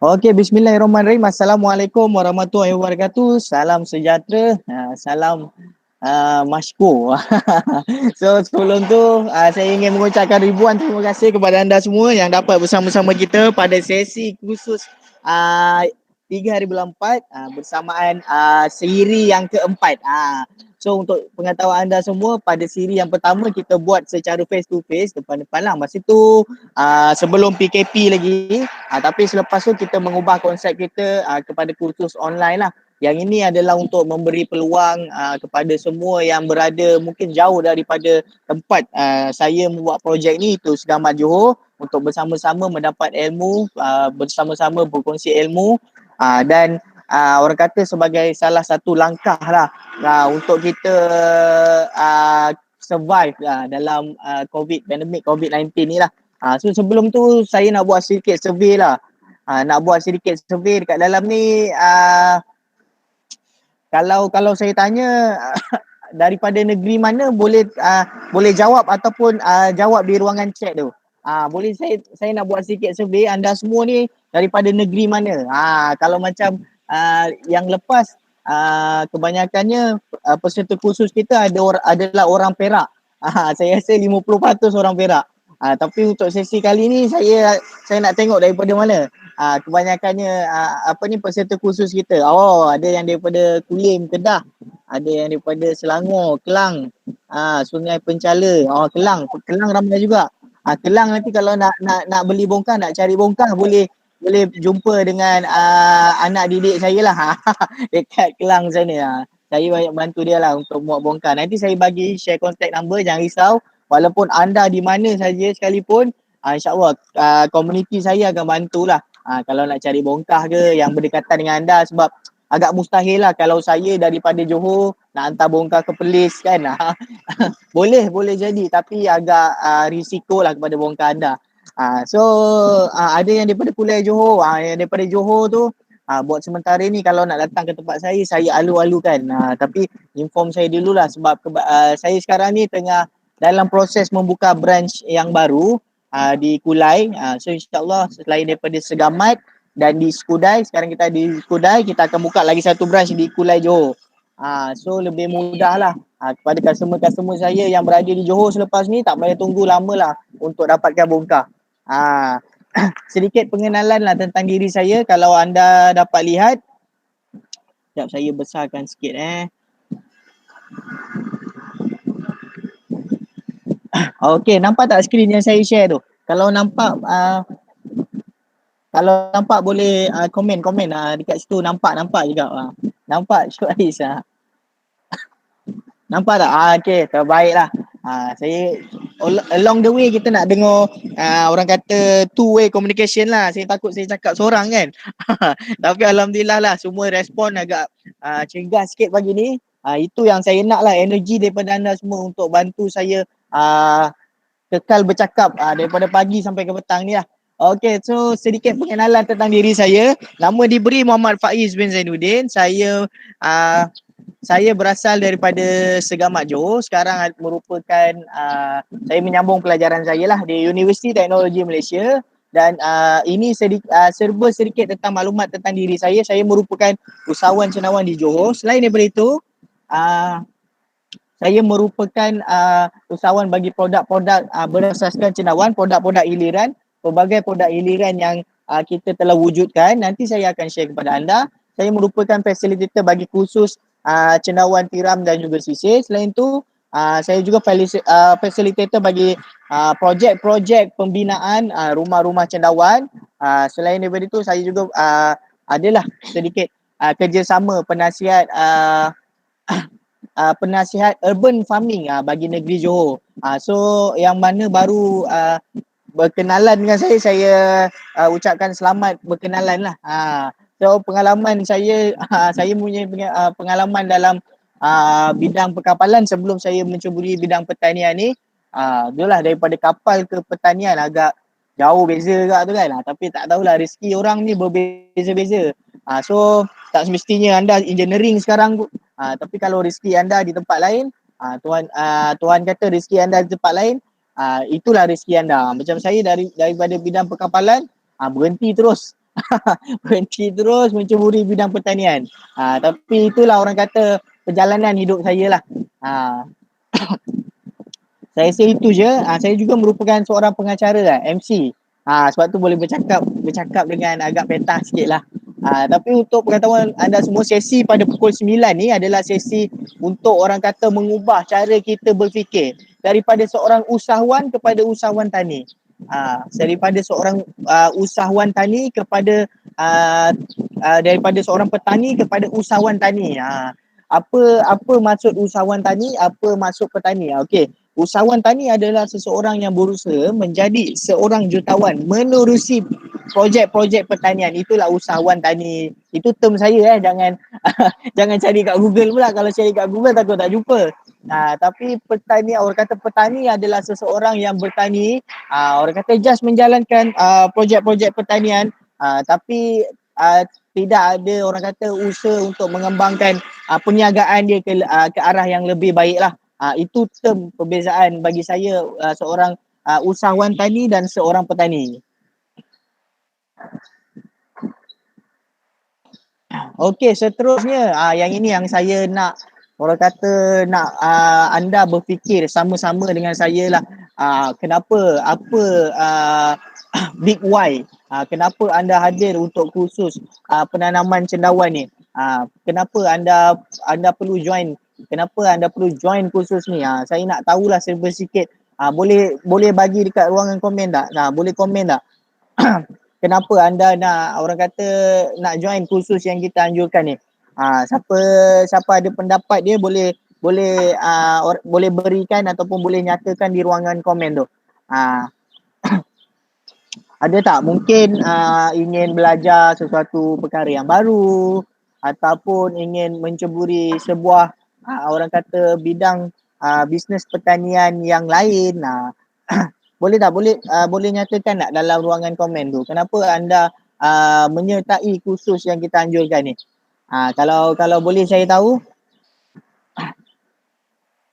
Okey, bismillahirrahmanirrahim. Assalamualaikum warahmatullahi wabarakatuh. Salam sejahtera, salam masykur. So sebelum tu saya ingin mengucapkan ribuan terima kasih kepada anda semua yang dapat bersama-sama kita pada sesi khusus 3 hari bulan 4 bersamaan siri yang keempat. So untuk pengetahuan anda semua, pada siri yang pertama kita buat secara face to face, depan-depan lah. Masa tu sebelum PKP lagi, tapi selepas tu kita mengubah konsep kita kepada kursus online lah. Yang ini adalah untuk memberi peluang kepada semua yang berada mungkin jauh daripada tempat saya membuat projek ni, itu Segamat Johor, untuk bersama-sama mendapat ilmu, bersama-sama berkongsi ilmu, dan orang kata sebagai salah satu langkah lah untuk kita survive dalam pandemik COVID-19 ni lah. So sebelum tu saya nak buat sedikit survey lah. Dekat dalam ni, kalau saya tanya daripada negeri mana, boleh jawab ataupun jawab di ruangan chat tu. Boleh saya nak buat sedikit survey, anda semua ni daripada negeri mana? Kalau macam yang lepas, kebanyakannya peserta khusus kita adalah orang Perak. Saya rasa 50% orang Perak. Tapi untuk sesi kali ni saya nak tengok daripada mana. Kebanyakannya peserta khusus kita. Oh, ada yang daripada Kulim, Kedah, ada yang daripada Selangor, Kelang, Sungai Penchala. Oh, Kelang ramai juga. Kelang nanti kalau nak beli bongkar, nak cari bongkar, boleh jumpa dengan anak didik saya lah. Dekat Kelang sana. Saya banyak bantu dia lah untuk muat bongkar. Nanti saya bagi share contact number, jangan risau. Walaupun anda di mana saja sekalipun, insyaAllah komuniti saya akan bantulah. Kalau nak cari bongkar ke yang berdekatan dengan anda, sebab agak mustahil lah kalau saya daripada Johor nak hantar bongkar ke Perlis kan. boleh jadi, tapi agak risiko lah kepada bongkar anda. So ada yang daripada Kuliah Johor, yang daripada Johor tu buat sementara ni kalau nak datang ke tempat saya alu-alukan. Tapi inform saya dululah, sebab saya sekarang ni tengah dalam proses membuka branch yang baru di Kulai. So insyaAllah selain daripada Segamat dan di Skudai, sekarang kita di Skudai, kita akan buka lagi satu branch di Kulai Johor. So lebih mudah lah kepada customer-customer saya yang berada di Johor selepas ni, tak payah tunggu lama lah untuk dapatkan bongkar. Sedikit pengenalan lah tentang diri saya. Kalau anda dapat lihat, sekejap saya besarkan sikit Okey, nampak tak skrin yang saya share tu? Kalau nampak boleh komen dekat situ. Nampak juga. Nampak Syuk Ais. Nampak tak? Okey, terbaiklah. Saya along the way kita nak dengar orang kata two way communication lah. Saya takut saya cakap seorang kan. Tapi alhamdulillah lah, semua respon agak cegah sikit pagi ni. Itu yang saya nak lah, energi daripada anda semua untuk bantu saya kekal bercakap daripada pagi sampai ke petang ni lah. Okey, so sedikit pengenalan tentang diri saya. Nama diberi Muhammad Faiz bin Zainuddin. Saya berasal daripada Segamat Johor. Sekarang merupakan saya menyambung pelajaran saya lah di Universiti Teknologi Malaysia. Dan ini serba sedikit tentang maklumat tentang diri saya. Saya merupakan usahawan cendawan di Johor. Selain daripada itu, saya merupakan usahawan bagi produk-produk berasaskan cendawan, produk-produk hiliran, pelbagai produk hiliran yang kita telah wujudkan. Nanti saya akan share kepada anda. Saya merupakan fasilitator bagi kursus cendawan tiram dan juga sisir. Selain itu, saya juga fasilitator bagi projek-projek pembinaan rumah-rumah cendawan. Selain daripada itu, saya juga adalah sedikit kerjasama penasihat penasihat urban farming bagi negeri Johor. So yang mana baru berkenalan dengan saya ucapkan selamat berkenalan lah. So pengalaman saya, saya punya pengalaman dalam bidang perkapalan sebelum saya mencuburi bidang pertanian ni. Itulah, daripada kapal ke pertanian agak jauh beza juga tu kan. Tapi tak tahulah, rezeki orang ni berbeza-beza. So tak semestinya anda engineering sekarang, tapi kalau rezeki anda di tempat lain, Tuhan kata rezeki anda di tempat lain, itulah rezeki anda. Macam saya daripada bidang perkapalan, berhenti terus Berhenti terus menceburi bidang pertanian. Tapi itulah orang kata perjalanan hidup saya lah. Saya rasa itu je. Saya juga merupakan seorang pengacara lah, MC. Sebab tu boleh bercakap dengan agak petah sikit lah. Tapi untuk pengetahuan anda semua, sesi pada pukul 9 ni adalah sesi untuk orang kata mengubah cara kita berfikir daripada seorang usahawan kepada usahawan tani. Daripada seorang usahawan tani kepada daripada seorang petani kepada usahawan tani. Apa maksud usahawan tani, apa maksud petani? Okey, usahawan tani adalah seseorang yang berusaha menjadi seorang jutawan menerusi projek-projek pertanian. Itulah usahawan tani. Itu term saya jangan jangan cari kat Google pula. Kalau cari kat Google takut tak jumpa. Tapi petani, orang kata petani adalah seseorang yang bertani, orang kata just menjalankan projek-projek pertanian, tapi tidak ada orang kata usaha untuk mengembangkan perniagaan dia ke arah yang lebih baik lah. Itu term perbezaan bagi saya seorang usahawan tani dan seorang petani. Okey, seterusnya yang ini yang saya nak orang kata nak anda berfikir sama-sama dengan saya lah. Kenapa, apa big why, kenapa anda hadir untuk kursus penanaman cendawan ni? Kenapa anda perlu join? Kenapa anda perlu join kursus ni? Saya nak tahulah serba sikit. Boleh bagi dekat ruangan komen tak? Boleh komen tak? Kenapa anda nak orang kata nak join kursus yang kita anjurkan ni? Siapa ada pendapat dia boleh boleh berikan ataupun boleh nyatakan di ruangan komen tu. Ada tak mungkin ingin belajar sesuatu perkara yang baru ataupun ingin menceburi sebuah orang kata bidang bisnes pertanian yang lain? Boleh tak boleh nyatakan tak dalam ruangan komen tu kenapa anda menyertai kursus yang kita anjurkan ni? Kalau boleh saya tahu,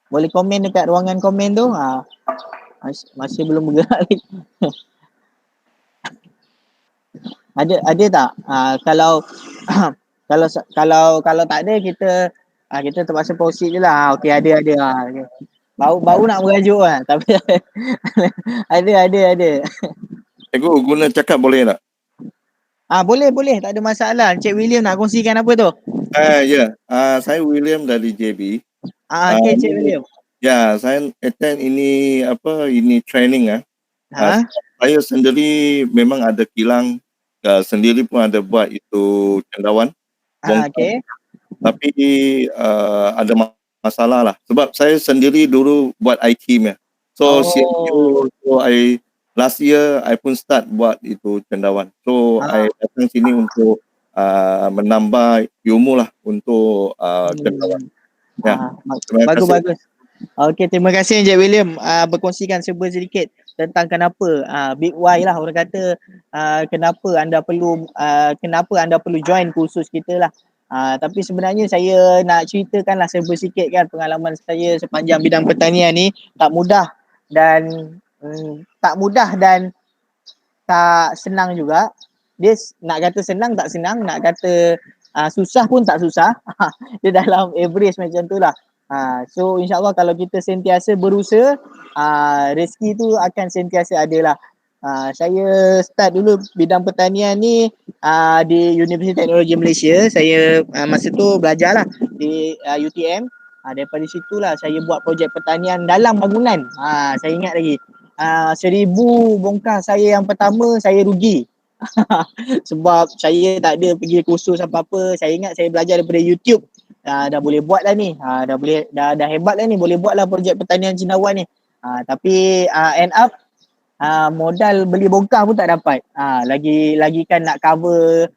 boleh komen dekat ruangan komen tu. Masih belum bergerak lagi. Ada tak? Kalau kalau tak ada, kita terpaksa proceed je lah. Okey, ada. Okay. Baru nak merajuk lah. Tapi ada. Cikgu guna cakap boleh tak? Boleh. Tak ada masalah. Cik William nak kongsikan apa tu? Ya. Saya William dari JB. Okay, Cik William. Ya, saya attend ini training saya sendiri memang ada kilang, sendiri pun ada buat itu cendawan. Okay. Tapi ada masalah lah. Sebab saya sendiri dulu buat IT -nya. So last year I pun start buat itu cendawan. So I datang sini untuk menambah ilmu lah untuk cendawan. Bagus. Okey, terima kasih Encik William berkongsikan sedikit tentang kenapa big why lah orang kata kenapa anda perlu join kursus kita lah. Tapi sebenarnya saya nak ceritakanlah sedikit kan pengalaman saya sepanjang bidang pertanian ni tak mudah dan tak senang juga. Dia nak kata senang tak senang, nak kata susah pun tak susah. Dia dalam average macam tu lah. So insyaAllah kalau kita sentiasa berusaha, rezeki tu akan sentiasa ada lah. Saya start dulu bidang pertanian ni di Universiti Teknologi Malaysia. Saya masa tu belajar lah di UTM. Daripada situlah saya buat projek pertanian dalam bangunan. Saya ingat lagi. 1,000 bongkah saya yang pertama saya rugi. Sebab saya tak ada pergi kursus apa-apa. Saya ingat saya belajar daripada YouTube. Dah boleh buat lah ni. Dah hebat lah ni. Boleh buat lah projek pertanian cendawan ni. Tapi end up modal beli bongkah pun tak dapat. Lagi kan nak cover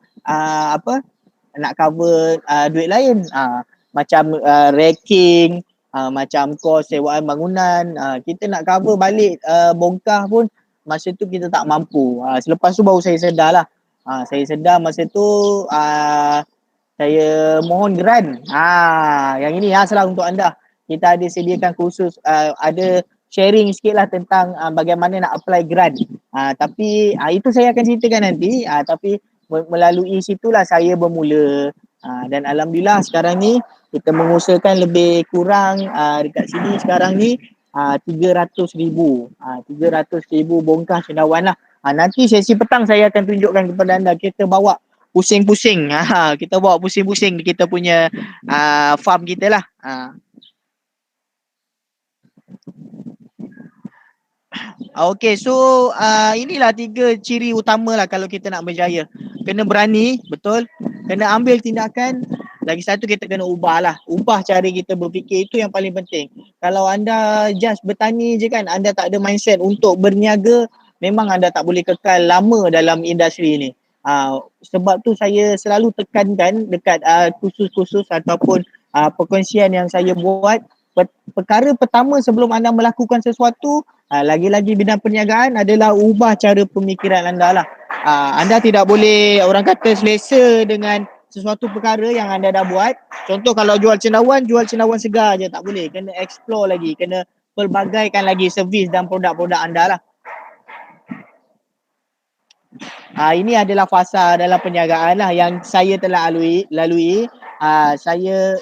nak cover duit lain. Macam racking, macam kos sewaan bangunan. Kita nak cover balik bongkah pun masa tu kita tak mampu. Selepas tu baru saya sedar lah. Saya sedar masa tu saya mohon grant. Yang ini salah untuk anda. Kita ada sediakan kursus, ada sharing sikit lah tentang bagaimana nak apply grant. Tapi itu saya akan ceritakan nanti. Tapi melalui situlah saya bermula. Dan alhamdulillah sekarang ni kita mengusahakan lebih kurang dekat sini sekarang ni 300,000 300,000 bongkah cendawan lah. Nanti sesi petang saya akan tunjukkan kepada anda. Kita bawa pusing-pusing. Kita bawa pusing-pusing kita punya farm kita lah. Okay, so inilah 3 ciri utama lah kalau kita nak berjaya. Kena berani, betul. Kena ambil tindakan. Lagi satu, kita kena ubah lah. Ubah cara kita berfikir, itu yang paling penting. Kalau anda just bertani je kan, anda tak ada mindset untuk berniaga, memang anda tak boleh kekal lama dalam industri ni. Sebab tu saya selalu tekankan dekat kursus-kursus ataupun perkongsian yang saya buat. Perkara pertama sebelum anda melakukan sesuatu, lagi-lagi bidang perniagaan, adalah ubah cara pemikiran anda lah. Anda tidak boleh orang kata selesa dengan sesuatu perkara yang anda dah buat. Contoh kalau jual cendawan segar je, tak boleh. Kena explore lagi, kena pelbagaikan lagi servis dan produk-produk anda lah. Ini adalah fasa dalam perniagaan lah yang saya telah lalui. Saya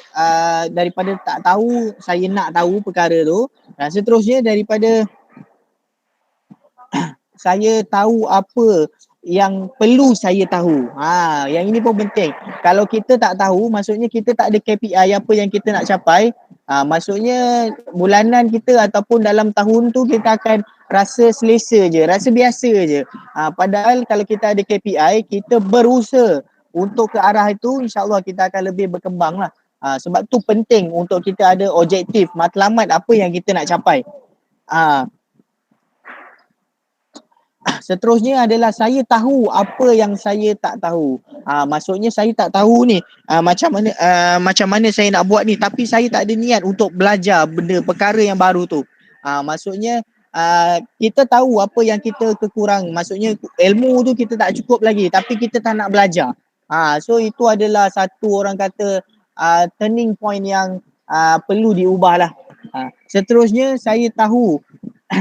daripada tak tahu, saya nak tahu perkara tu. Dan seterusnya daripada saya tahu apa yang perlu saya tahu. Yang ini pun penting. Kalau kita tak tahu, maksudnya kita tak ada KPI apa yang kita nak capai. Maksudnya bulanan kita ataupun dalam tahun tu kita akan rasa selesa je, rasa biasa je. Padahal kalau kita ada KPI, kita berusaha untuk ke arah itu, insyaAllah kita akan lebih berkembang lah. Sebab tu penting untuk kita ada objektif, matlamat apa yang kita nak capai. Seterusnya adalah saya tahu apa yang saya tak tahu. Maksudnya saya tak tahu ni macam mana saya nak buat ni, tapi saya tak ada niat untuk belajar benda perkara yang baru tu. Maksudnya kita tahu apa yang kita kekurang. Maksudnya ilmu tu kita tak cukup lagi, tapi kita tak nak belajar. So itu adalah satu orang kata turning point yang perlu diubah lah. Seterusnya saya tahu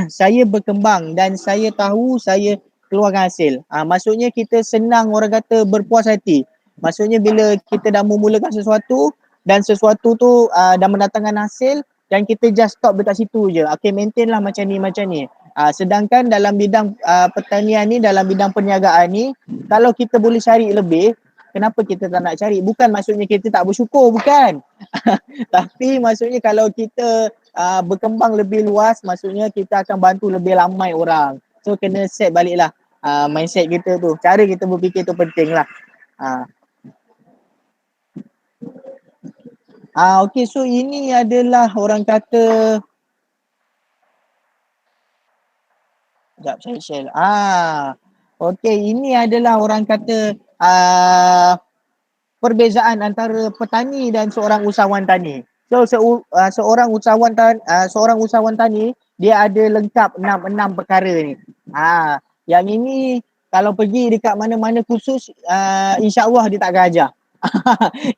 saya berkembang dan saya tahu saya keluarkan hasil. Maksudnya kita senang orang kata berpuas hati. Maksudnya bila kita dah memulakan sesuatu dan sesuatu tu dah mendatangkan hasil dan kita just stop dekat situ je. Okay, maintain lah macam ni. Sedangkan dalam bidang pertanian ni, dalam bidang perniagaan ni, kalau kita boleh cari lebih, kenapa kita tak nak cari? Bukan maksudnya kita tak bersyukur, bukan. Tapi maksudnya kalau kita berkembang lebih luas, maksudnya kita akan bantu lebih ramai orang. So kena set balik lah mindset kita tu. Cara kita berfikir tu penting lah. Okay, so ini adalah orang kata, sekejap saya share. Okay, ini adalah orang kata perbezaan antara petani dan seorang usahawan tani. So seorang usahawan tani, dia ada lengkap 6 perkara ni. Yang ini kalau pergi dekat mana-mana kursus, insya-Allah dia tak akan ajar.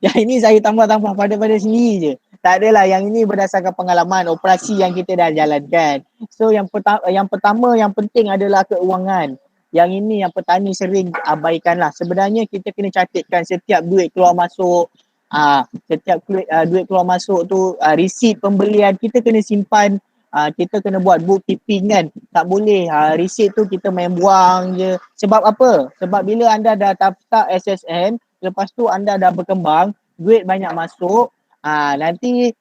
Yang ini saya tambah-tambah pada sendiri je. Tak adalah, yang ini berdasarkan pengalaman operasi yang kita dah jalankan. So yang pertama yang penting adalah keuangan. Yang ini yang petani sering abaikan lah. Sebenarnya kita kena catatkan setiap duit keluar masuk. Setiap duit keluar masuk tu, resit pembelian kita kena simpan. Kita kena buat bookkeeping kan. Tak boleh resit tu kita main buang je. Sebab apa? Sebab bila anda dah daftar SSN, lepas tu anda dah berkembang, duit banyak masuk, nanti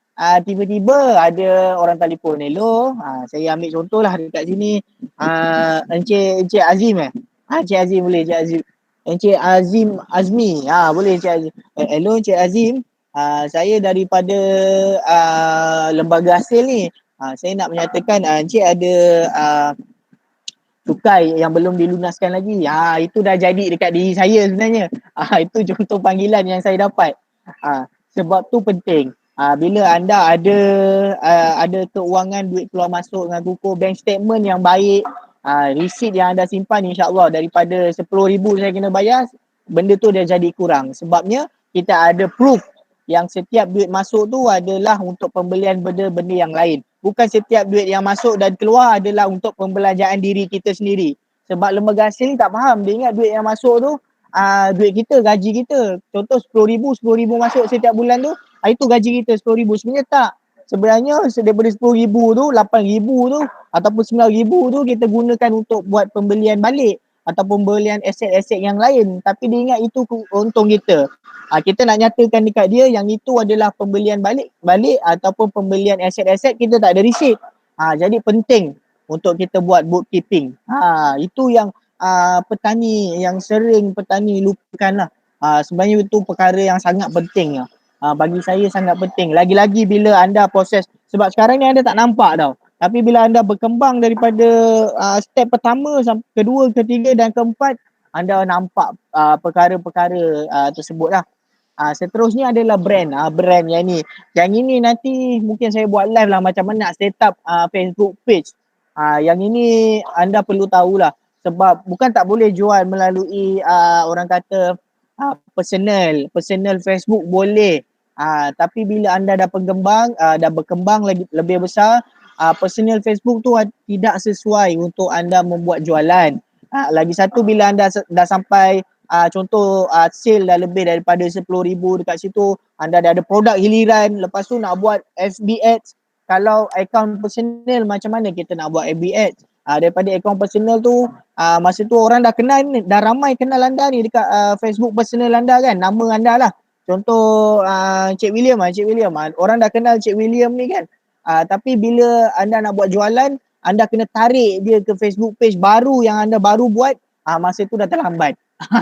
tiba-tiba ada orang telefon, hello, saya ambil contoh lah dekat sini, Encik Azim Encik Azim boleh, Encik Azim Azmi, boleh Encik Azim. Hello Encik Azim, saya daripada lembaga hasil ni, saya nak menyatakan Encik ada cukai yang belum dilunaskan lagi. Itu dah jadi dekat diri saya sebenarnya. Itu contoh panggilan yang saya dapat. Sebab tu penting. Bila anda ada keuangan, duit keluar masuk dengan kukuh, bank statement yang baik, resit yang anda simpan, insya-Allah daripada 10,000 saya kena bayar, benda tu dah jadi kurang. Sebabnya kita ada proof yang setiap duit masuk tu adalah untuk pembelian benda-benda yang lain. Bukan setiap duit yang masuk dan keluar adalah untuk pembelanjaan diri kita sendiri. Sebab lembaga hasil ni tak faham. Dia ingat duit yang masuk tu duit kita, gaji kita. Contoh RM10,000 masuk setiap bulan tu, itu gaji kita RM10,000. Sebenarnya tak. Sebenarnya daripada RM10,000 tu, RM8,000 tu ataupun RM9,000 tu kita gunakan untuk buat pembelian balik ataupun pembelian aset-aset yang lain. Tapi dia ingat itu untung kita. Kita nak nyatakan dekat dia yang itu adalah pembelian balik ataupun pembelian aset-aset, kita tak ada receipt. Jadi penting untuk kita buat bookkeeping. Itu yang petani yang sering petani lupakan lah. Sebenarnya itu perkara yang sangat penting lah. Bagi saya sangat penting. Lagi-lagi bila anda proses, sebab sekarang ni anda tak nampak tau. Tapi bila anda berkembang daripada step pertama, kedua, ketiga dan keempat, anda nampak perkara-perkara tersebut lah. Seterusnya adalah brand. Brand yang ni. Yang ini nanti mungkin saya buat live lah macam mana nak set up Facebook page. Yang ini anda perlu tahulah. Sebab bukan tak boleh jual melalui orang kata personal Facebook boleh. Tapi bila anda dah berkembang lagi lebih besar, personal Facebook tu tidak sesuai untuk anda membuat jualan. Lagi satu, bila anda dah sampai contoh sale dah lebih daripada RM10,000 dekat situ, anda dah ada produk hiliran, lepas tu nak buat FB ads. Kalau akaun personal, macam mana kita nak buat FB ads? Daripada akaun personal tu, masa tu orang dah kenal, dah ramai kenal anda ni dekat Facebook personal anda kan, nama anda lah. Contoh Cik William, orang dah kenal Cik William ni kan. Tapi bila anda nak buat jualan, anda kena tarik dia ke Facebook page baru yang anda baru buat, masa tu dah terlambat.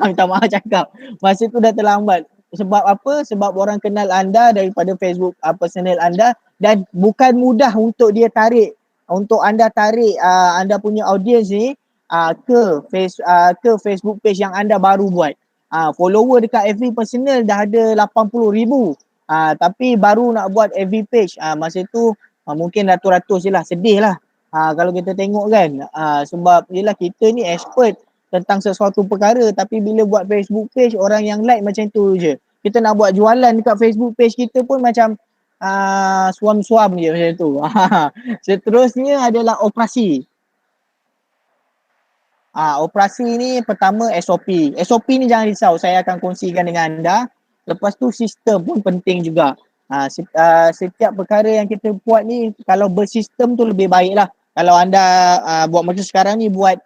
Minta maaf cakap, masa tu dah terlambat. Sebab apa? Sebab orang kenal anda daripada Facebook personal anda, dan bukan mudah untuk dia tarik, untuk anda tarik anda punya audience ni ke Facebook page yang anda baru buat. Follower dekat FB personal dah ada 80,000, tapi baru nak buat FB page, masa tu mungkin ratus-ratus je lah. Sedih lah kalau kita tengok kan. Sebab yelah, kita ni expert tentang sesuatu perkara, tapi bila buat Facebook page, orang yang like macam tu je. Kita nak buat jualan dekat Facebook page kita pun macam suam-suam je macam tu. Seterusnya adalah operasi. Operasi ni pertama SOP. SOP ni jangan risau, saya akan kongsikan dengan anda. Lepas tu sistem pun penting juga. Setiap perkara yang kita buat ni, kalau bersistem tu lebih baik lah. Kalau anda buat macam sekarang ni, buat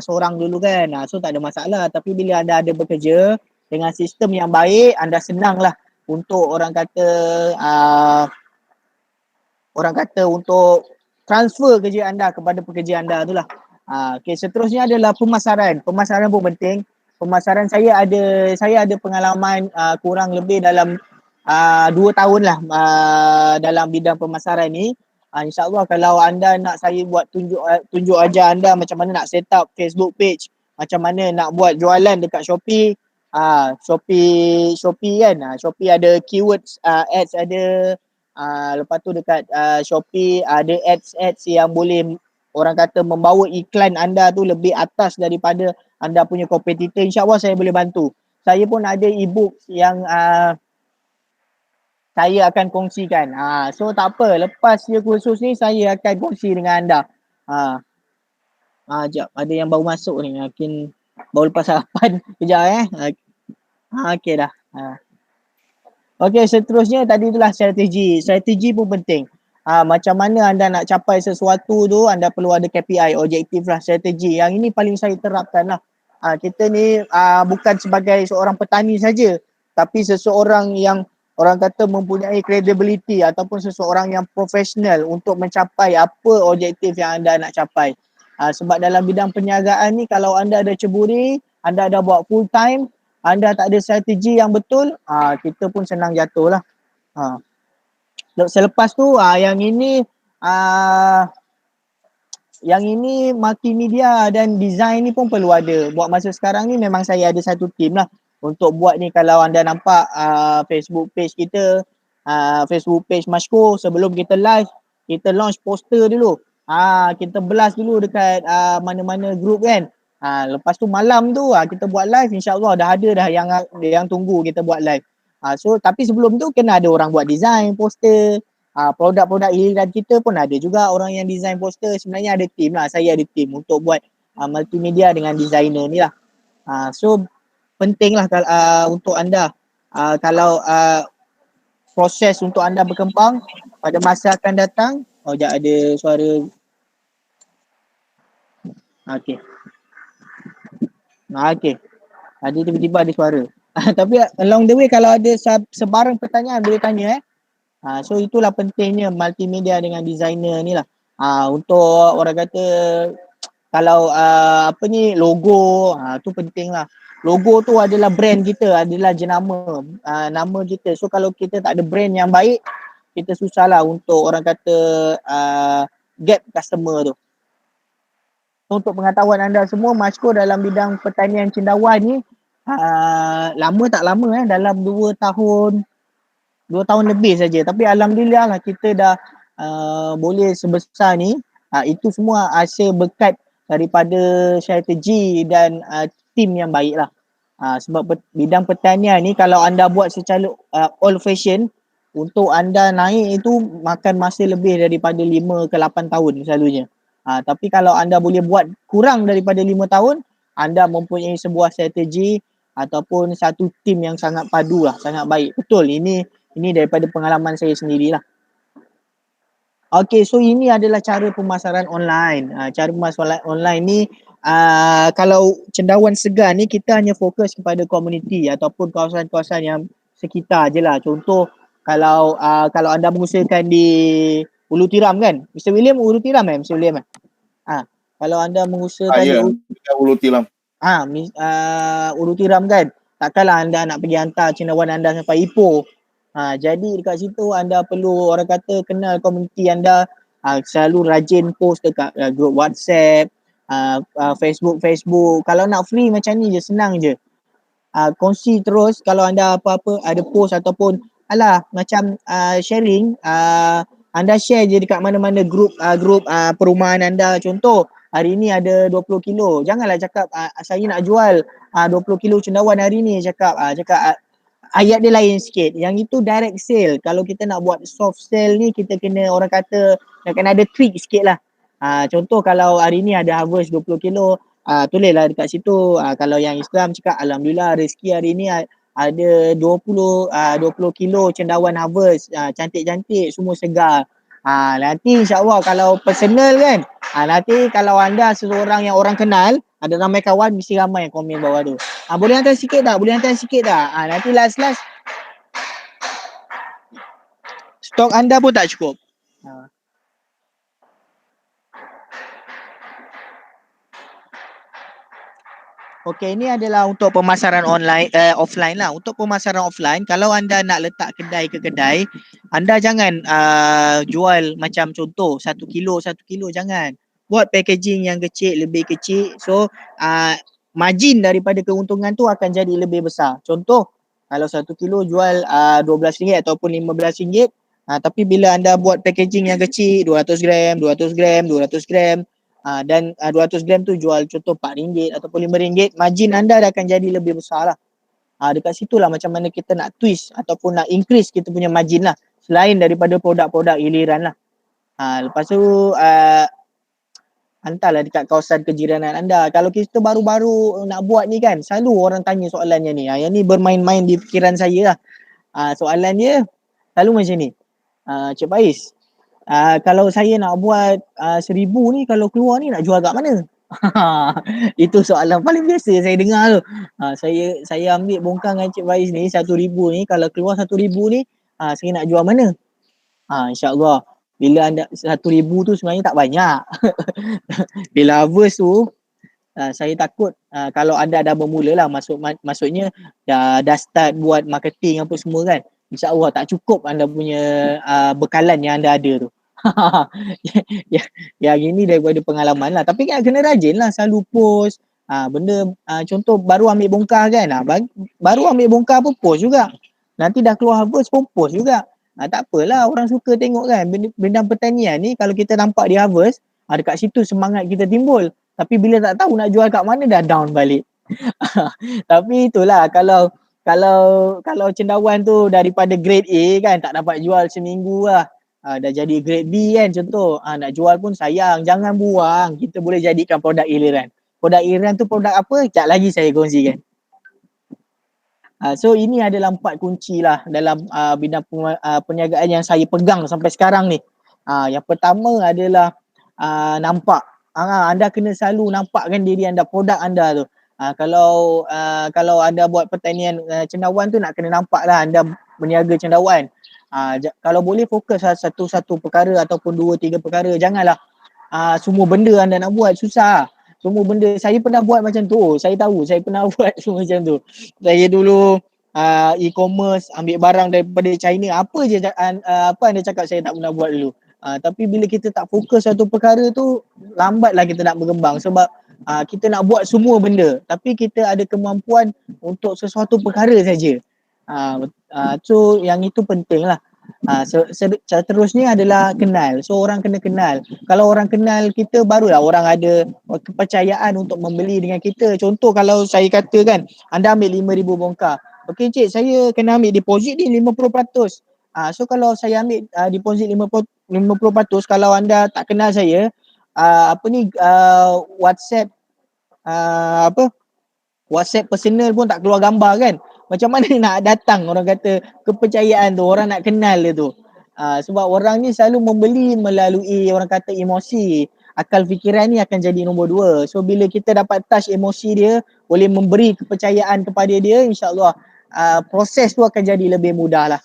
seorang dulu kan, so tak ada masalah. Tapi bila anda ada bekerja dengan sistem yang baik, anda senang lah untuk orang kata untuk transfer kerja anda kepada pekerja anda tu lah. Okay, seterusnya adalah pemasaran. Pemasaran pun penting. Pemasaran saya ada pengalaman kurang lebih dalam 2 tahun lah dalam bidang pemasaran ni. InsyaAllah kalau anda nak saya buat tunjuk ajar anda macam mana nak set up Facebook page, macam mana nak buat jualan dekat Shopee. Shopee kan, Shopee ada keywords ads ada. Lepas tu dekat Shopee ada ads yang boleh orang kata membawa iklan anda tu lebih atas daripada anda punya kompetitor. InsyaAllah saya boleh bantu. Saya pun ada e-book yang saya akan kongsikan. So tak apa, lepas dia kursus ni saya akan kongsi dengan anda. Sekejap, ada yang baru masuk ni. Mungkin baru lepas sarapan. Kejap okey dah. Okey, seterusnya tadi itulah strategi. Strategi pun penting. Macam mana anda nak capai sesuatu tu, anda perlu ada KPI, objektif lah, strategi. Yang ini paling saya terapkan lah. Kita ni bukan sebagai seorang petani saja, tapi seseorang yang orang kata mempunyai credibility ataupun seseorang yang profesional untuk mencapai apa objektif yang anda nak capai. Sebab dalam bidang perniagaan ni, kalau anda ada ceburi, anda ada buat full time, anda tak ada strategi yang betul, kita pun senang jatuh lah. Selepas tu yang ini multimedia dan design ni pun perlu ada. Buat masa sekarang ni memang saya ada satu team lah untuk buat ni. Kalau anda nampak Facebook page kita, Facebook page Mashko, sebelum kita live, kita launch poster dulu. Kita blast dulu dekat mana-mana group kan. Lepas tu malam tu kita buat live, insyaAllah dah ada dah yang tunggu kita buat live. So tapi sebelum tu kena ada orang buat design poster. Produk-produk hiliran kita pun ada juga orang yang design poster. Sebenarnya ada team lah, saya ada team untuk buat multimedia dengan designer ni lah. So pentinglah untuk anda kalau proses untuk anda berkembang pada masa akan datang. Oh, sekejap ada suara. Okey. Okey. Tadi tiba-tiba ada suara. Tapi along the way kalau ada sebarang pertanyaan boleh tanya so itulah pentingnya multimedia dengan designer ni lah. Untuk orang kata kalau apa ni logo tu penting lah. Logo tu adalah brand kita, adalah jenama nama kita. So kalau kita tak ada brand yang baik, kita susah lah untuk orang kata get customer tu. So, untuk pengetahuan anda semua, Mashko dalam bidang pertanian cendawan ni lama tak lama dalam 2 tahun lebih saja. Tapi alhamdulillah lah kita dah boleh sebesar ni. Itu semua hasil berkat daripada strategi dan tim yang baik lah. Sebab bidang pertanian ni kalau anda buat secara old fashion, untuk anda naik itu makan masa lebih daripada 5 ke 8 tahun selalunya. Tapi kalau anda boleh buat kurang daripada 5 tahun, anda mempunyai sebuah strategi ataupun satu tim yang sangat padu lah, sangat baik. Betul, ini daripada pengalaman saya sendirilah. Okay, so ini adalah cara pemasaran online. Cara pemasaran online ni kalau cendawan segar ni kita hanya fokus kepada komuniti ataupun kawasan-kawasan yang sekitar je lah. Contoh kalau anda mengusahakan di Ulu Tiram kan, Mr. William Ulu Tiram Mr. William kalau anda mengusahakan di Ulu Tiram Ulu Tiram kan, takkanlah anda nak pergi hantar cendawan anda sampai Ipoh. Jadi dekat situ anda perlu orang kata kenal komuniti anda, selalu rajin post dekat grup WhatsApp, Facebook. Kalau nak free macam ni je, senang je. Kongsi terus kalau anda apa-apa ada post ataupun macam sharing, anda share je dekat mana-mana grup perumahan anda. Contoh hari ni ada 20 kilo, janganlah cakap saya nak jual 20 kilo cendawan hari ni. Cakap ayat dia lain sikit. Yang itu direct sale. Kalau kita nak buat soft sale ni, kita kena orang kata kena ada trick sikit lah. Contoh kalau hari ni ada harvest 20 kilo, tulislah dekat situ. Kalau yang Islam cakap alhamdulillah rezeki hari ni ada 20 kilo cendawan harvest, cantik-cantik, semua segar. Nanti insyaAllah kalau personal kan, nanti kalau anda seseorang yang orang kenal, ada ramai kawan, mesti ramai yang komen bawah tu. Boleh hantar sikit tak? Nanti last stok anda pun tak cukup. Okey, ini adalah untuk pemasaran online offline lah. Untuk pemasaran offline, kalau anda nak letak kedai ke kedai, anda jangan jual macam contoh 1 kilo jangan. Buat packaging yang kecil, lebih kecil. So margin daripada keuntungan tu akan jadi lebih besar. Contoh kalau 1 kilo jual RM12 ataupun RM15, tapi bila anda buat packaging yang kecil 200 gram dan 200 gram tu jual contoh RM4 ataupun RM5, margin anda dah akan jadi lebih besar lah. Dekat situlah macam mana kita nak twist ataupun nak increase kita punya margin lah, selain daripada produk-produk giliran lah. Lepas tu hantarlah dekat kawasan kejiranan anda. Kalau kita baru-baru nak buat ni kan, selalu orang tanya soalannya ni. Yang ni bermain-main di fikiran saya lah. Soalan dia selalu macam ni, Cik Faiz, kalau saya nak buat 1,000 ni, kalau keluar ni nak jual kat mana? Itu soalan paling biasa saya dengar tu. Saya ambil bongkang dengan Cik Faiz ni 1,000 ni, kalau keluar 1,000 ni saya nak jual mana? InsyaAllah bila anda 1,000 tu sebenarnya tak banyak. Bila harvest tu saya takut kalau anda dah bermula lah, maksudnya dah start buat marketing apa semua kan, InsyaAllah tak cukup anda punya bekalan yang anda ada tu. Yang ini daripada pengalaman lah. Tapi kena rajin lah selalu post benda. Contoh baru ambil bongkar kan, baru ambil bongkar pun post juga. Nanti dah keluar harvest pun post juga. Tak apalah, orang suka tengok kan benda pertanian ni. Kalau kita nampak di harvest, dekat situ semangat kita timbul. Tapi bila tak tahu nak jual kat mana, dah down balik. Tapi itulah kalau cendawan tu daripada grade A kan, tak dapat jual seminggu lah, dah jadi grade B kan contoh, nak jual pun sayang, jangan buang. Kita boleh jadikan produk giliran. Produk giliran tu produk apa? Sekejap lagi saya kongsikan. So ini adalah 4 kunci lah dalam bidang perniagaan yang saya pegang sampai sekarang ni. Yang pertama adalah nampak. Anda kena selalu nampakkan diri anda, produk anda tu. Kalau anda buat pertanian cendawan tu, nak kena nampak lah anda berniaga cendawan. Kalau boleh fokus satu-satu perkara ataupun 2-3 perkara. Janganlah semua benda anda nak buat, susah. Semua benda saya pernah buat macam tu. Saya tahu saya pernah buat semua macam tu. Saya dulu e-commerce, ambil barang daripada China, apa je apa anda cakap saya tak pernah buat dulu. Tapi bila kita tak fokus satu perkara tu, lambatlah kita nak berkembang sebab kita nak buat semua benda tapi kita ada kemampuan untuk sesuatu perkara saja. So yang itu penting lah. Seterusnya adalah kenal. So orang kena kenal. Kalau orang kenal kita, barulah orang ada kepercayaan untuk membeli dengan kita. Contoh kalau saya katakan anda ambil 5,000 bongkar. Okey cik, saya kena ambil deposit ni 50%. So kalau saya ambil deposit 50%, kalau anda tak kenal saya, WhatsApp WhatsApp personal pun tak keluar gambar kan. Macam mana nak datang, orang kata kepercayaan tu, orang nak kenal dia tu. Sebab orang ni selalu membeli melalui orang kata emosi. Akal fikiran ni akan jadi nombor 2. So bila kita dapat touch emosi dia, boleh memberi kepercayaan kepada dia, insyaAllah proses tu akan jadi lebih mudah lah.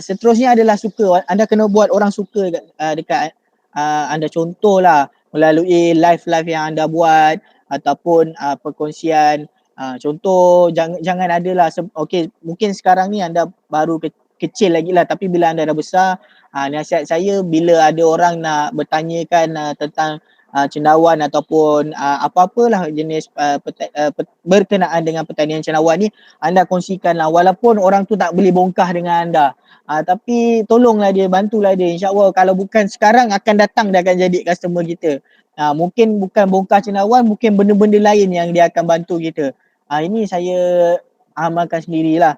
Seterusnya adalah suka. Anda kena buat orang suka dekat anda. Contohlah melalui live-live yang anda buat ataupun perkongsian. Contoh jangan adalah okey, mungkin sekarang ni anda baru kecil lagi lah, tapi bila anda dah besar, nasihat saya bila ada orang nak bertanyakan tentang cendawan ataupun apa-apalah jenis berkenaan dengan pertanian cendawan ni, anda kongsikanlah walaupun orang tu tak beli bongkah dengan anda. Tapi tolonglah dia, bantulah dia. InsyaAllah kalau bukan sekarang, akan datang dia akan jadi customer kita. Mungkin bukan bongkar cendawan, mungkin benda-benda lain yang dia akan bantu kita. Ini saya amalkan sendirilah.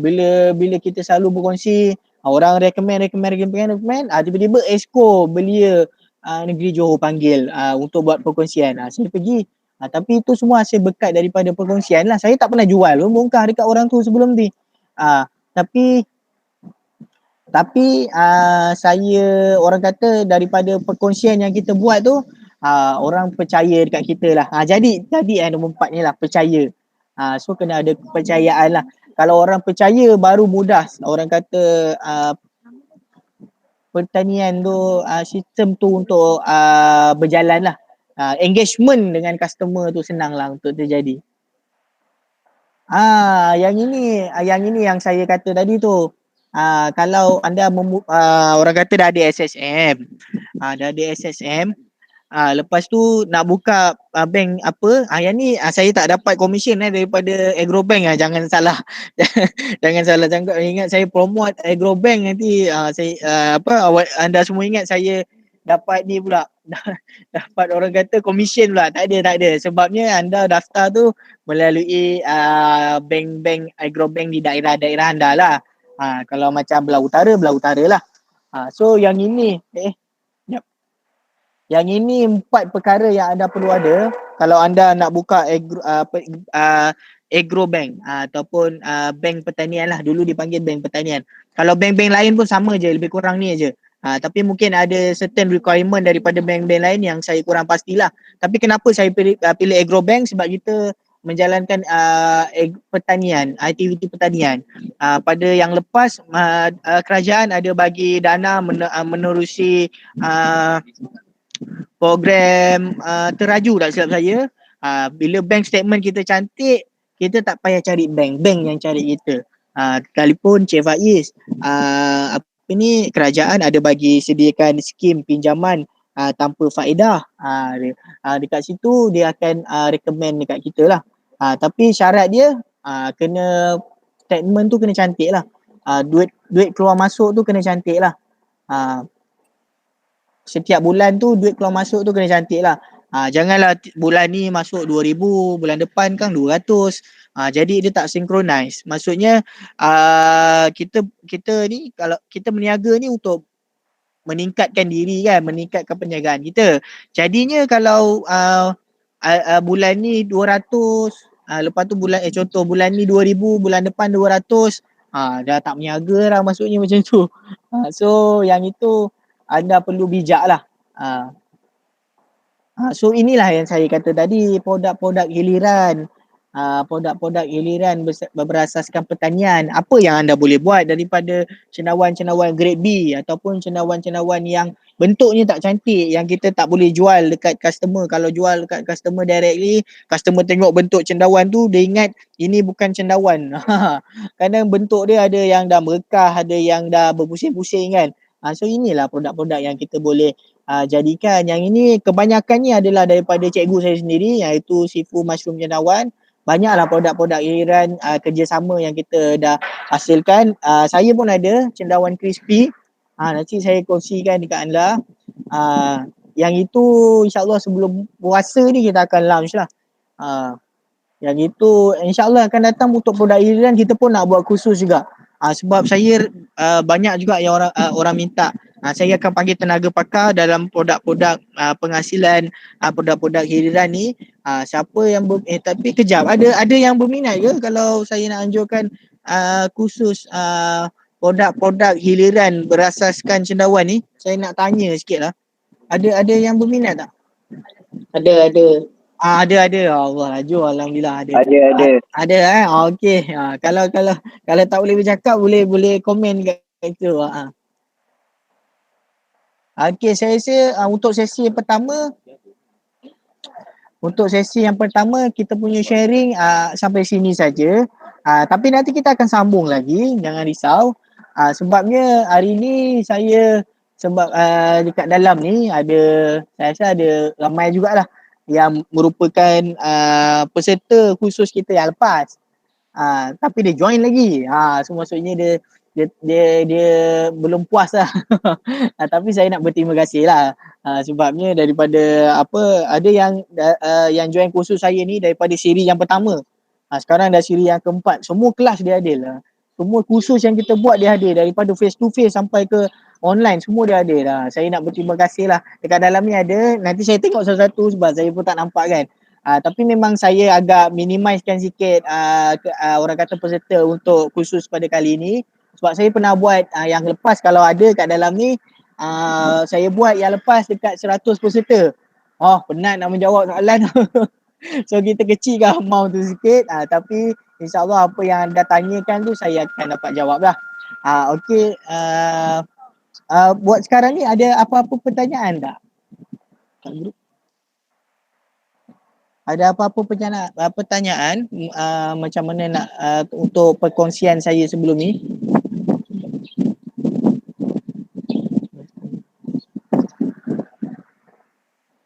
Bila kita selalu berkongsi, orang recommend, tiba-tiba Esko Belia Negeri Johor panggil untuk buat perkongsian. Saya pergi. Tapi itu semua hasil berkat daripada perkongsian lah. Saya tak pernah jual pun bongkar dekat orang tu sebelum ni. Tapi saya, orang kata daripada perkongsian yang kita buat tu, orang percaya dekat kita lah. Jadi yang nombor 4 ni lah, percaya. So kena ada kepercayaan lah. Kalau orang percaya baru mudah. Orang kata pertanian tu, sistem tu untuk berjalan lah. Engagement dengan customer tu senang lah untuk terjadi. Yang ini yang saya kata tadi tu. Kalau anda orang kata dah ada SSM. Lepas tu nak buka bank apa, yang ni saya tak dapat komisen daripada Agrobank. Jangan salah jangan salah tangkap. Ingat saya promote Agrobank nanti anda semua ingat saya dapat ni pula dapat orang kata komisen pula. Tak ada sebabnya anda daftar tu melalui bank-bank Agrobank di daerah-daerah anda lah. Kalau macam belah utara lah. So yang ini yang ini 4 perkara yang anda perlu ada kalau anda nak buka Agrobank ataupun bank pertanian lah. Dulu dipanggil bank pertanian. Kalau bank-bank lain pun sama je, lebih kurang ni aje. Tapi mungkin ada certain requirement daripada bank-bank lain yang saya kurang pastilah. Tapi kenapa saya pilih Agrobank? Sebab kita menjalankan pertanian, aktiviti pertanian. Pada yang lepas kerajaan ada bagi dana menerusi program teraju tak silap saya. Bila bank statement kita cantik, kita tak payah cari bank yang cari kita. Sekalipun Cik Faiz, kerajaan ada bagi sediakan skim pinjaman tanpa faedah. Dekat situ dia akan recommend dekat kita lah. Tapi syarat dia kena statement tu kena cantik lah. Duit keluar masuk tu kena cantik lah. Setiap bulan tu duit keluar masuk tu kena cantik lah. Janganlah bulan ni masuk 2,000, bulan depan kan 200. Jadi dia tak synchronize. Maksudnya kita ni, kalau kita berniaga ni untuk meningkatkan diri kan, meningkatkan perniagaan kita. Jadinya kalau bulan ni 200, lepas tu contoh bulan ni 2,000, bulan depan 200, dah tak meniaga lah maksudnya macam tu. So yang itu anda perlu bijak lah. So inilah yang saya kata tadi, produk-produk hiliran. Produk-produk hiliran berasaskan pertanian. Apa yang anda boleh buat daripada cendawan-cendawan grade B ataupun cendawan-cendawan yang bentuknya tak cantik, yang kita tak boleh jual dekat customer. Kalau jual dekat customer directly, customer tengok bentuk cendawan tu, dia ingat ini bukan cendawan. Kadang bentuk dia ada yang dah merekah, ada yang dah berpusing-pusing kan. So inilah produk-produk yang kita boleh jadikan. Yang ini kebanyakannya adalah daripada cikgu saya sendiri, iaitu Sifu Mushroom Cendawan. Banyaklah produk-produk hiliran kerjasama yang kita dah hasilkan. Saya pun ada cendawan crispy. Nanti saya kongsikan dekat anda. Yang itu insyaAllah sebelum puasa ni kita akan launch lah. Yang itu insyaAllah akan datang untuk produk hiliran, kita pun nak buat khusus juga. Sebab saya banyak juga yang orang minta. Saya akan panggil tenaga pakar dalam produk-produk penghasilan produk-produk hiliran ni. Siapa yang tapi kejap, ada yang berminat ke kalau saya nak anjurkan khusus produk-produk hiliran berasaskan cendawan ni? Saya nak tanya sikit lah. Ada yang berminat tak? Ada. Ada. Allah laju, alhamdulillah ada. Ada okey. Kalau tak boleh bercakap, boleh komen kat itu. Okey, saya rasa untuk sesi yang pertama kita punya sharing sampai sini saja. Tapi nanti kita akan sambung lagi, jangan risau. Sebabnya hari ni saya dekat dalam ni saya rasa ada ramai jugalah yang merupakan peserta khusus kita yang lepas. Tapi dia join lagi. So maksudnya dia belum puas lah. Tapi saya nak berterima kasih lah. Sebabnya daripada ada yang join kursus saya ni daripada siri yang pertama. Sekarang dah siri yang keempat. Semua kelas dia hadir lah. Semua kursus yang kita buat dia hadir. Daripada face to face sampai ke online, semua dia hadir lah. Saya nak berterima kasih lah. Dekat dalam ni ada, nanti saya tengok satu-satu sebab saya pun tak nampak kan. Tapi memang saya agak minimizekan sikit orang kata peserta untuk kursus pada kali ni. Sebab saya pernah buat yang lepas, kalau ada kat dalam ni, saya buat yang lepas dekat 100 peserta. Penat nak menjawab soalan. So kita kecilkan amount tu sikit. Tapi insyaAllah apa yang anda tanyakan tu saya akan dapat jawab lah. Okey. Buat sekarang ni ada apa-apa pertanyaan tak? Ada apa-apa pertanyaan macam mana nak untuk perkongsian saya sebelum ni?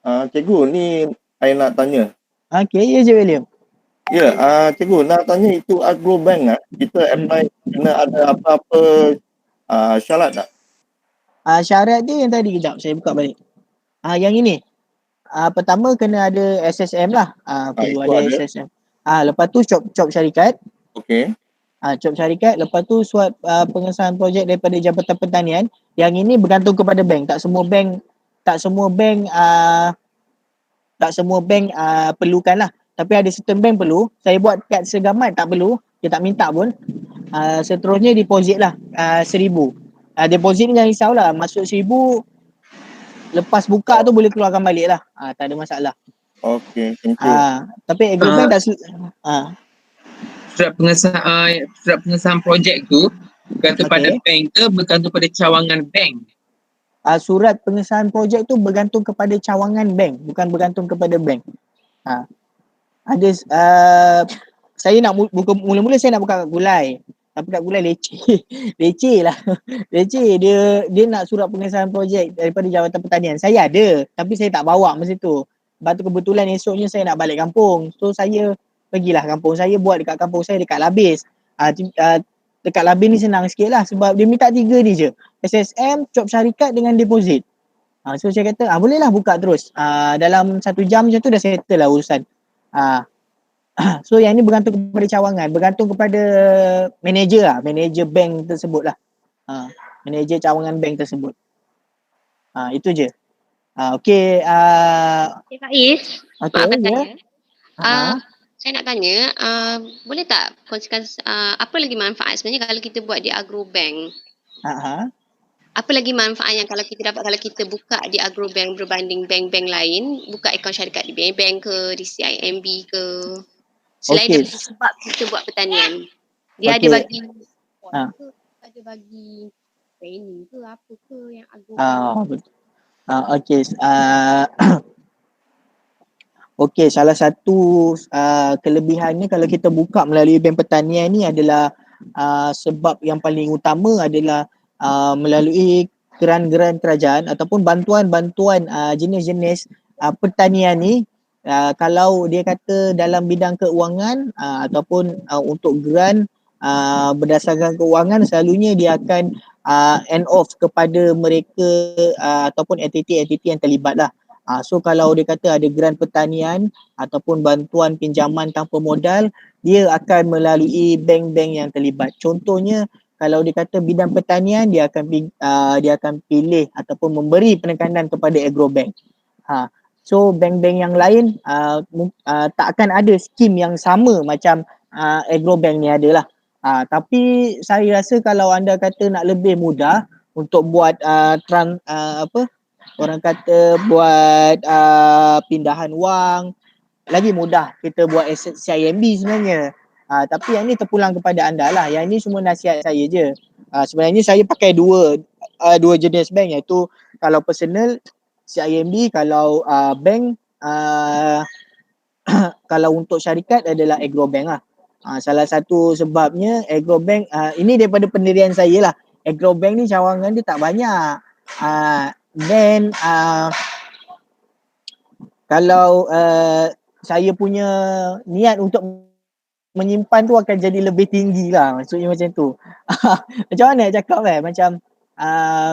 Cikgu, ni saya nak tanya. Okey, ya je William. Ya, cikgu nak tanya itu Agrobank kita apply kena ada apa-apa syarat tak? Syarat dia yang tadi, kejap saya buka balik. Yang ini. Pertama kena ada SSM lah. Perlu ada SSM. Lepas tu cop syarikat. Okey. Cop syarikat. Lepas tu surat pengesahan projek daripada Jabatan Pertanian. Yang ini bergantung kepada bank. Tak semua bank perlukan lah. Tapi ada certain bank perlu. Saya buat kat Segamat tak perlu. Dia tak minta pun. Seterusnya deposit lah 1,000. Deposit ni jangan risau lah. Masuk 1,000, lepas buka tu boleh keluarkan balik lah. Tak ada masalah. Okey, thank you. Tapi Agrobank tak surat pengesahan projek tu bergantung pada bank ke bergantung pada cawangan bank? Surat pengesahan projek tu bergantung kepada cawangan bank, bukan bergantung kepada bank. Ada saya nak mula-mula saya nak buka kat Gulai. Tapi kat Gulai leceh lah. Leceh. Dia nak surat pengesahan projek daripada Jabatan Pertanian. Saya ada, tapi saya tak bawa masa tu. Lepas tu kebetulan esoknya saya nak balik kampung. So saya pergilah kampung saya, buat dekat kampung saya dekat Labis. Dekat Labis ni senang sikit lah sebab dia minta 3 ni je. SSM, cop syarikat dengan deposit. So saya kata boleh lah buka terus. Dalam 1 jam macam tu dah settle lah urusan. So yang ni bergantung kepada cawangan, bergantung kepada manager bank tersebut lah. Manager cawangan bank tersebut. Itu je. Okey. Faiz, Okey, akan ya. tanya. Saya nak tanya, boleh tak kongsikan apa lagi manfaat sebenarnya kalau kita buat di Agrobank? Apa lagi manfaat yang kalau kita dapat kalau kita buka di Agrobank berbanding bank-bank lain, buka akaun syarikat di bank ke, di CIMB ke, selain Okey. daripada sebab kita buat pertanian. Dia ada Okey. bagi support Ah. ke, ada bagi training ke, apa ke yang Agrobank? Okey. Okey, salah satu kelebihannya kalau kita buka melalui bank pertanian ni adalah sebab yang paling utama adalah melalui geran-geran kerajaan ataupun bantuan-bantuan jenis-jenis pertanian ni, kalau dia kata dalam bidang keuangan ataupun untuk geran berdasarkan keuangan, selalunya dia akan end off kepada mereka ataupun entiti-entiti yang terlibat lah. So kalau dia kata ada geran pertanian ataupun bantuan pinjaman tanpa modal, dia akan melalui bank-bank yang terlibat. Contohnya kalau dia kata bidang pertanian, dia akan pilih ataupun memberi penekanan kepada Agrobank. So bank-bank yang lain tak akan ada skim yang sama macam Agrobank ni adalah. Tapi saya rasa kalau anda kata nak lebih mudah untuk buat orang kata buat pindahan wang, lagi mudah kita buat aset CIMB sebenarnya. Tapi yang ni terpulang kepada anda lah. Yang ni semua nasihat saya je. Sebenarnya saya pakai dua jenis bank, iaitu kalau personal CIMB, kalau bank kalau untuk syarikat adalah Agrobank lah. Salah satu sebabnya Agrobank, ini daripada pendirian saya lah. Agrobank ni cawangan dia tak banyak. Then kalau saya punya niat untuk menyimpan tu akan jadi lebih tinggi lah, maksudnya macam tu. Macam mana nak cakap macam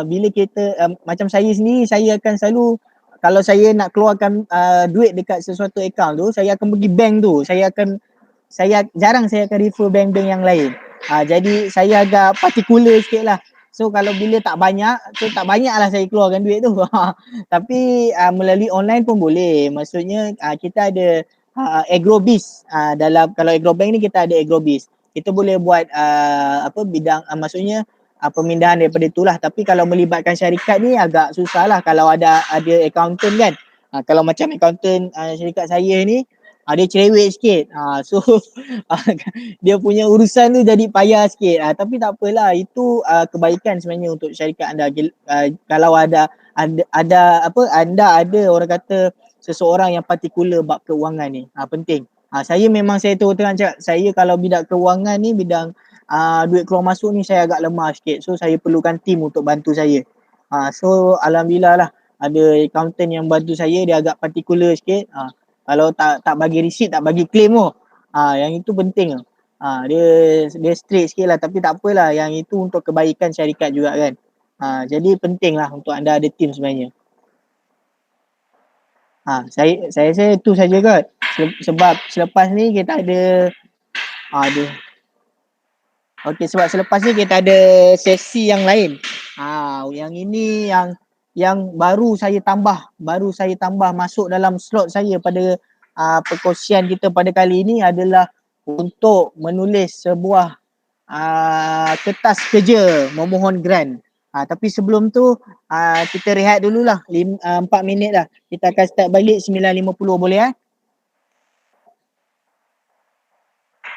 bila kita macam saya sendiri, saya akan selalu kalau saya nak keluarkan duit dekat sesuatu akaun tu, saya akan pergi bank tu. Jarang saya akan refer bank-bank yang lain. Jadi saya agak particular sikit lah. So kalau bila tak banyak lah saya keluarkan duit tu. Tapi melalui online pun boleh. Maksudnya kita ada Agrobiz. Dalam kalau Agrobank ni kita ada Agrobiz. Kita boleh buat bidang maksudnya pemindahan daripada itulah. Tapi kalau melibatkan syarikat ni agak susah lah kalau ada accountant kan. Kalau macam accountant syarikat saya ni dia cerewet sikit. So dia punya urusan tu jadi payah sikit. Tapi tak apalah, itu kebaikan sebenarnya untuk syarikat anda. Kalau anda ada orang kata seseorang yang partikular bab keuangan ni, penting. Saya terus terang cakap, saya kalau bidang keuangan ni, bidang duit keluar masuk ni saya agak lemah sikit. So saya perlukan tim untuk bantu saya. So alhamdulillah lah ada accountant yang bantu saya, dia agak partikular sikit. Kalau tak bagi receipt, tak bagi claim tu. Yang itu penting. Dia straight sikit lah, tapi tak apalah, yang itu untuk kebaikan syarikat juga kan. Jadi penting lah untuk anda ada tim sebenarnya. Saya itu saja kot. Sebab selepas ni kita ada okey, sebab selepas ni kita ada sesi yang lain. Yang ini yang baru saya tambah masuk dalam slot saya pada perkongsian kita pada kali ini adalah untuk menulis sebuah kertas kerja memohon grant. Tapi sebelum tu kita rehat dululah 4 minit lah. Kita akan start balik 9.50, boleh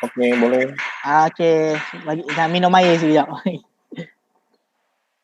Okey, boleh. Okey, minum air sekejap.